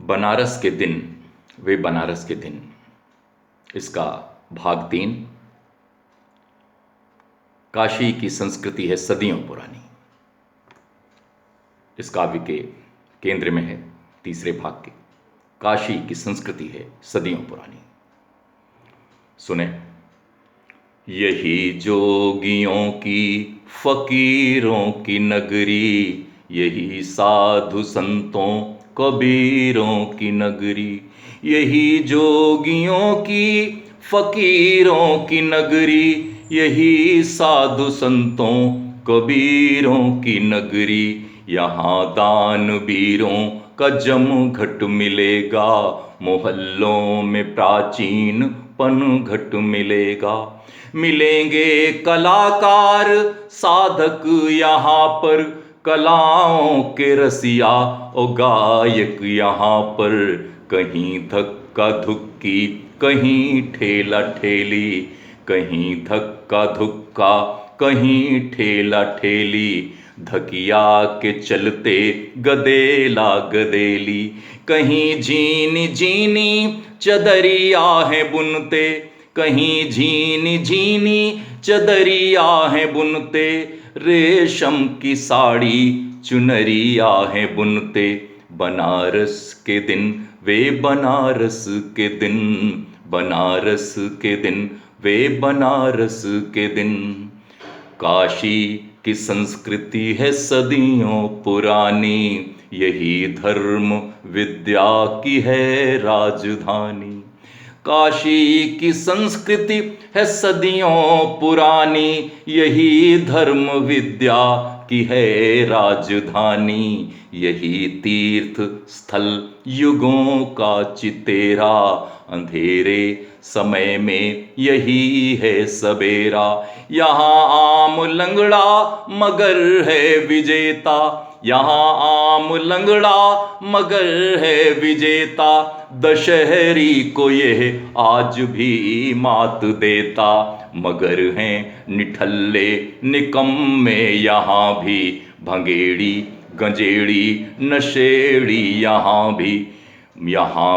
बनारस के दिन, वे बनारस के दिन, इसका भाग 3। काशी की संस्कृति है सदियों पुरानी, इस काव्य के केंद्र में है तीसरे भाग के। काशी की संस्कृति है सदियों पुरानी। सुने। यही जोगियों की फकीरों की नगरी, यही साधु संतों कबीरों की नगरी। यही जोगियों की फकीरों की नगरी, यही साधु संतों कबीरों की नगरी। यहाँ दानवीरों का जमघट मिलेगा, मोहल्लों में प्राचीन पनघट मिलेगा। मिलेंगे कलाकार साधक यहाँ पर, कलाओं के रसिया और गायक यहाँ पर। कहीं धक्का धुक्की, कहीं ठेला ठेली, कहीं धक्का धुक्का, कहीं ठेला ठेली। धकिया के चलते गदेला गदेली, कहीं झीनी झीनी चदरिया है बुनते, कहीं झीनी झीनी चदरिया है बुनते। रेशम की साड़ी चुनरिया है बुनते। बनारस के दिन, वे बनारस के दिन, बनारस के दिन, वे बनारस के दिन। काशी की संस्कृति है सदियों पुरानी, यही धर्म विद्या की है राजधानी। काशी की संस्कृति है सदियों पुरानी, यही धर्म विद्या की है राजधानी। यही तीर्थ स्थल युगों का चितेरा, अंधेरे समय में यही है सबेरा। यहाँ आम लंगड़ा मगर है विजेता, यहाँ आम लंगड़ा मगर है विजेता। दशहरी को यह आज भी मात देता, मगर हैं निठल्ले निकम्मे यहाँ भी। भंगेड़ी गंजेड़ी नशेड़ी यहाँ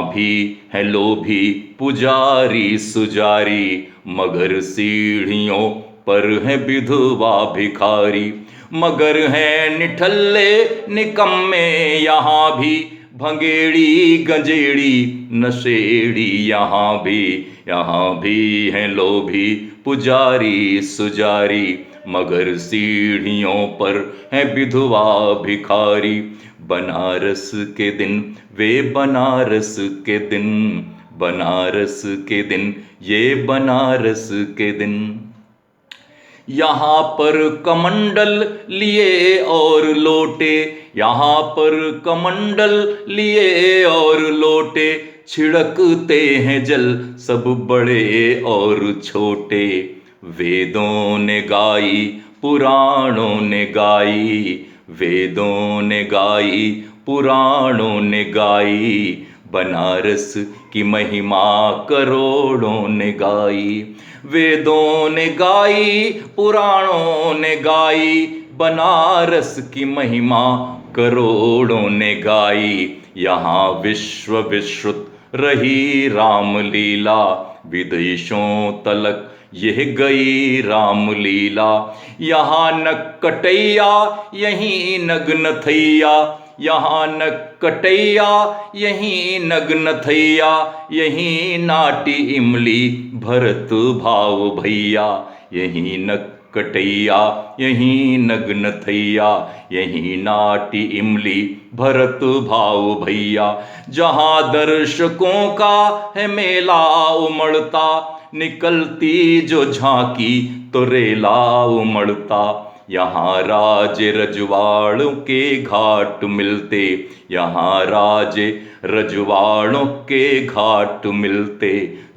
भी है लोभी पुजारी सुजारी, मगर सीढ़ियों पर है विधवा भिखारी। मगर हैं निठल्ले निकम्मे यहाँ भी, भंगेड़ी गंजेड़ी नशेड़ी यहाँ भी हैं लोभी पुजारी सुजारी, मगर सीढ़ियों पर है विधवा भिखारी। बनारस के दिन, वे बनारस के दिन, बनारस के दिन, ये बनारस के दिन। यहाँ पर कमंडल लिए और लोटे, यहाँ पर कमंडल लिए और लोटे। छिड़कते हैं जल सब बड़े और छोटे। वेदों ने गाई पुराणों ने गाई, वेदों ने गाई पुराणों ने गाई। बनारस की महिमा करोड़ों ने गाई। वेदों ने गाई पुराणों ने गाई, बनारस की महिमा करोड़ों ने गाई। यहाँ विश्व विश्रुत रही रामलीला, विदेशों तलक यह गई रामलीला। यहाँ नक्कटैया यहीं नग्न थैया, यहाँ नक्कटैया यहीं नग्न थैया। यहीं नाटी इमली भरत भाव भैया, यहीं नक्कटैया यहीं नग्न थैया। यहीं नाटी इमली भरत भाव भैया। जहाँ दर्शकों का है मेला उमड़ता, निकलती जो झांकी तो रेला उमड़ता। यहाँ राज रजवाड़ों के घाट मिलते, यहाँ राज रजवाड़ों के घाट मिलते।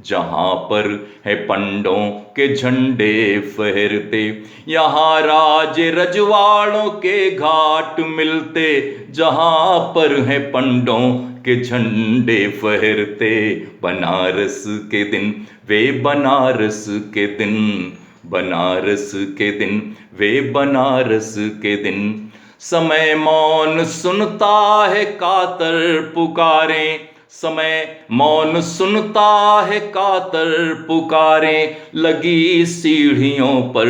जहाँ पर है पंडों के झंडे फहरते, यहाँ राज रजवाड़ों के घाट मिलते। जहाँ पर है पंडों के झंडे फहरते। बनारस के दिन, वे बनारस के दिन, बनारस के दिन, वे बनारस के दिन। समय मौन सुनता है कातर पुकारें, समय मौन सुनता है कातर पुकारें, लगी सीढ़ियों पर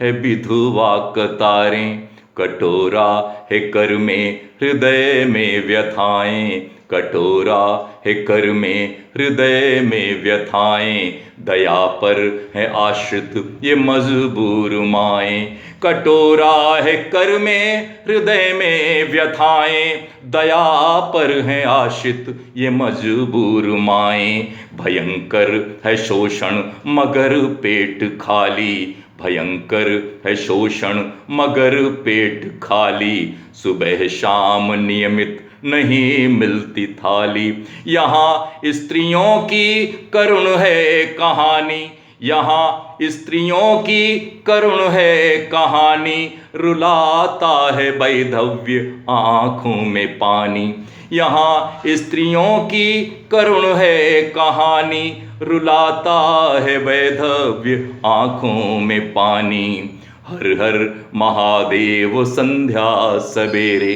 है विधवा कतारें। कटोरा है कर में हृदय में व्यथाएं, कटोरा है कर में हृदय में व्यथाएं, दया पर है आश्रित ये मजबूर माएं। कटोरा है कर में हृदय में व्यथाएं, दया पर है आश्रित ये मजबूर माएं। भयंकर है शोषण मगर पेट खाली, भयंकर है शोषण मगर पेट खाली, सुबह शाम नियमित नहीं मिलती थाली। यहाँ स्त्रियों की करुण है कहानी, यहाँ स्त्रियों की करुण है कहानी, रुलाता है वैधव्य आँखों में पानी। यहाँ स्त्रियों की करुण है कहानी, रुलाता है वैधव्य आँखों में पानी। हर हर महादेव संध्या सवेरे,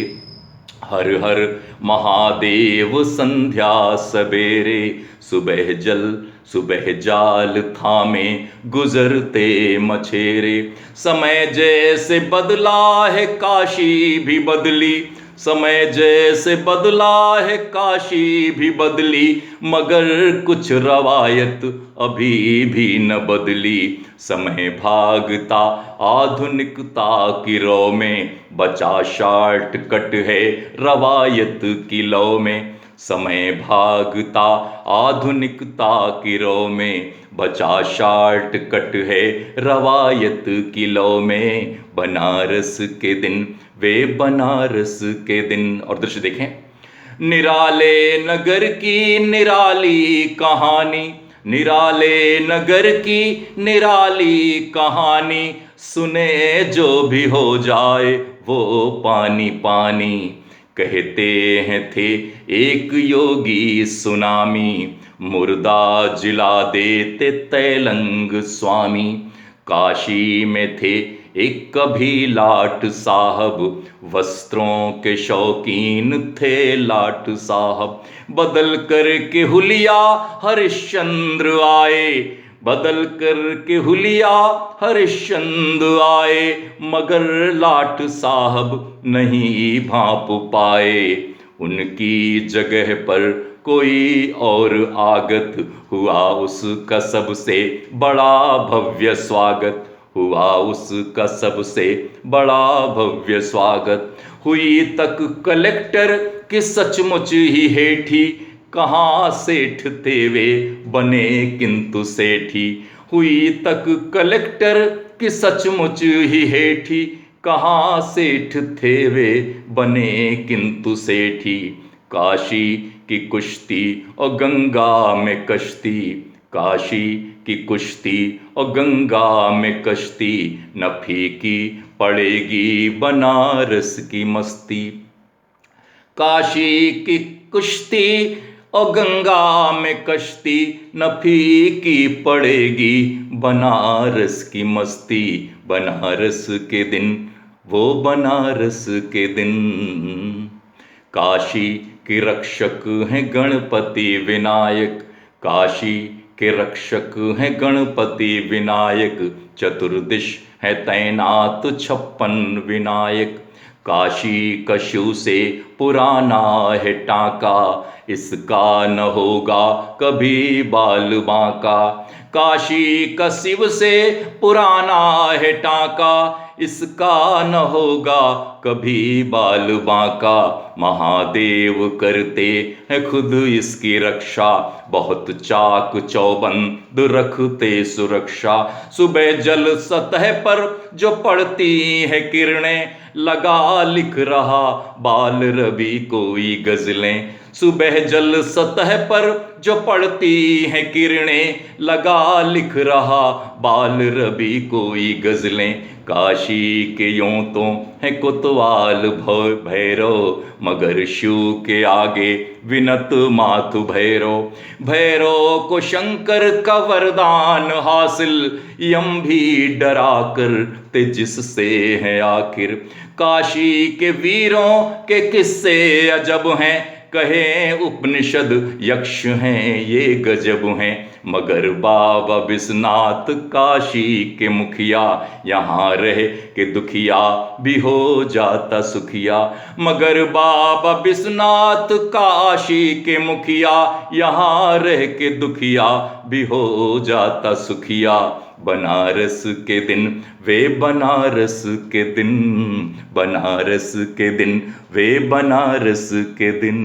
हर हर महादेव संध्या सवेरे, सुबह जल सुबह जाल थामे गुजरते मछेरे। समय जैसे बदला है काशी भी बदली, समय जैसे बदला है काशी भी बदली, मगर कुछ रवायत अभी भी न बदली। समय भागता आधुनिकता की रौ में, बचा शॉर्ट कट है रवायत की लौ में। समय भागता आधुनिकता की रौ में, बचा शॉर्ट कट है रवायत की लौ में। बनारस के दिन वे बनारस के दिन। और दृश्य देखें, निराले नगर की निराली कहानी, निराले नगर की निराली कहानी, सुने जो भी हो जाए वो पानी पानी। कहते हैं थे एक योगी सुनामी, मुर्दा जिला देते तैलंग स्वामी। काशी में थे एक कभी लाट साहब, वस्त्रों के शौकीन थे लाट साहब। बदल कर के हुलिया हरिश्चंद्र आए, बदल कर के हुलिया हरिश्चंद्र आए, मगर लाट साहब नहीं भांप पाए। उनकी जगह पर कोई और आगत हुआ, उसका सबसे बड़ा भव्य स्वागत हुआ, उसका सबसे बड़ा भव्य स्वागत। हुई तक कलेक्टर कि सचमुच ही हेठी, कहाँ सेठ थे वे बने किंतु सेठी। हुई तक कलेक्टर कि सचमुच ही हेठी, कहाँ सेठ थे वे बने किंतु सेठी। काशी की कुश्ती और गंगा में कश्ती, काशी की कुश्ती और गंगा में कश्ती, न फीकी पड़ेगी बनारस की मस्ती। काशी की कुश्ती और गंगा में कश्ती, न फीकी पड़ेगी बनारस की मस्ती। बनारस के दिन वो बनारस के दिन, काशी के रक्षक हैं गणपति विनायक, काशी के रक्षक हैं गणपति विनायक। चतुर्दिश है तैनात 56 विनायक। काशी का शिव से पुराना है टाका, इसका न होगा कभी बाल बांका। काशी का शिव से पुराना है टाका, इसका न होगा कभी बाल बांका। महादेव करते हैं खुद इसकी रक्षा, बहुत चाक चौबंद रखते सुरक्षा। सुबह जल सतह पर जो पड़ती है किरणें, लगा लिख रहा बाल रवि कोई गजलें। सुबह जल सतह पर जो पड़ती हैं किरणें, लगा लिख रहा बाल रबी कोई गजलें। काशी के यूं तो है कोतवाल भैरव, मगर शिव के आगे विनत माथु भैरव। भैरव को शंकर का वरदान हासिल, यम भी डरा करते जिससे है आखिर। काशी के वीरों के किस्से अजब हैं, कहे उपनिषद यक्ष हैं ये गजब हैं। मगर बाबा विश्वनाथ काशी के मुखिया, यहाँ रह के दुखिया भी हो जाता सुखिया। मगर बाबा विश्वनाथ काशी के मुखिया, यहाँ रह के दुखिया भी हो जाता सुखिया। बनारस के दिन वे बनारस के दिन, बनारस के दिन वे बनारस के दिन।